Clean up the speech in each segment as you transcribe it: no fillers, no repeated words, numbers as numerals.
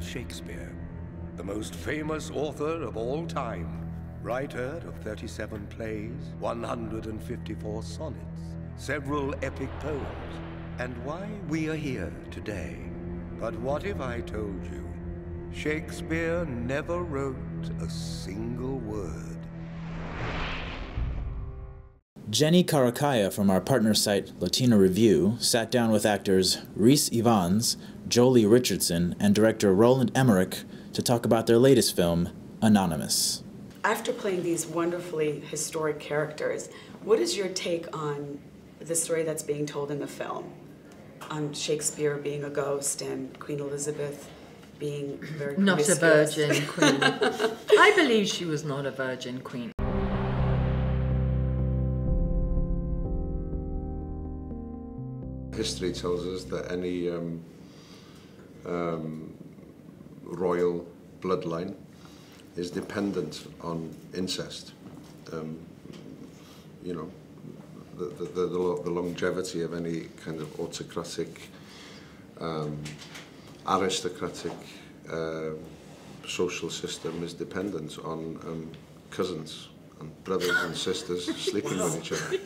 Shakespeare, the most famous author of all time, writer of 37 plays, 154 sonnets, several epic poems, and why we are here today. But what if I told you Shakespeare never wrote a single word? Jenny Karakaya from our partner site Latino Review sat down with actors Rhys Ifans, Joely Richardson, and director Roland Emmerich to talk about their latest film, Anonymous. After playing these wonderfully historic characters, what is your take on the story that's being told in the film? On Shakespeare being a ghost and Queen Elizabeth being very not a virgin queen. I believe she was not a virgin queen. History tells us that any royal bloodline is dependent on incest. You know, the longevity of any kind of autocratic, aristocratic social system is dependent on cousins and brothers and sisters sleeping with each other.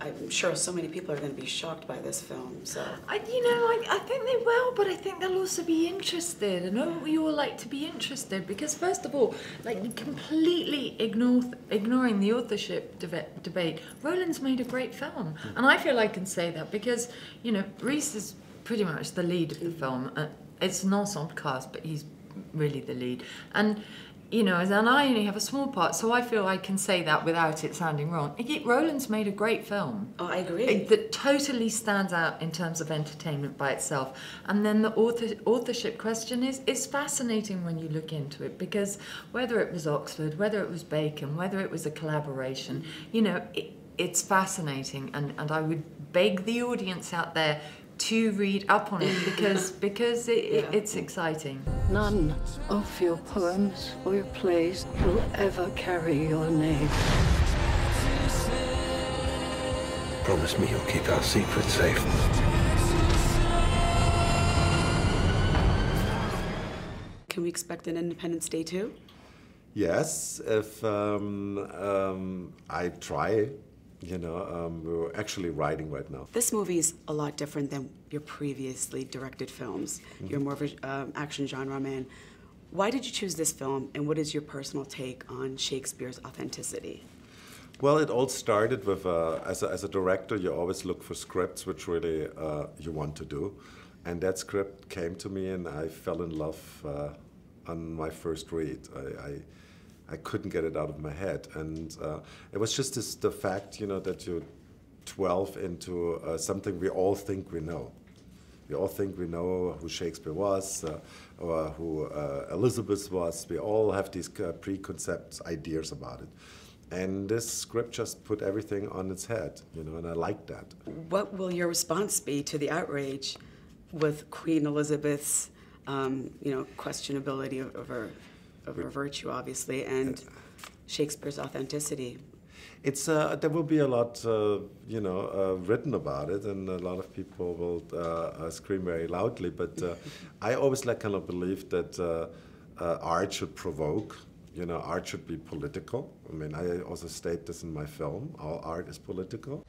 I'm sure so many people are going to be shocked by this film. So I think they will, but I think they'll also be interested. I know we all like to be interested because, first of all, like completely ignoring the authorship debate, Roland's made a great film, and I feel I can say that because Rhys is pretty much the lead of the film. It's an ensemble cast, but he's really the lead, and and I only have a small part, so I feel I can say that without it sounding wrong. Roland's made a great film. Oh, I agree. That totally stands out in terms of entertainment by itself. And then the authorship question is fascinating when you look into it, because whether it was Oxford, whether it was Bacon, whether it was a collaboration, it's fascinating. And I would beg the audience out there to read up on it because it's exciting. None of your poems or your plays will ever carry your name. Promise me you'll keep our secret safe. Can we expect an Independence Day too? Yes, if I try. We're actually writing right now. This movie is a lot different than your previously directed films. You're more of an action genre man. Why did you choose this film, and what is your personal take on Shakespeare's authenticity? Well, it all started with, as a director, you always look for scripts which really you want to do. And that script came to me, and I fell in love on my first read. I couldn't get it out of my head, and it was just the fact, that you delve into something we all think we know. We all think we know who Shakespeare was, or who Elizabeth was. We all have these preconceived ideas about it, and this script just put everything on its head, and I like that. What will your response be to the outrage with Queen Elizabeth's, questionability of her virtue, obviously, and Shakespeare's authenticity? It's there will be a lot, written about it, and a lot of people will scream very loudly. But I always believe that art should provoke. Art should be political. I mean, I also state this in my film. All art is political.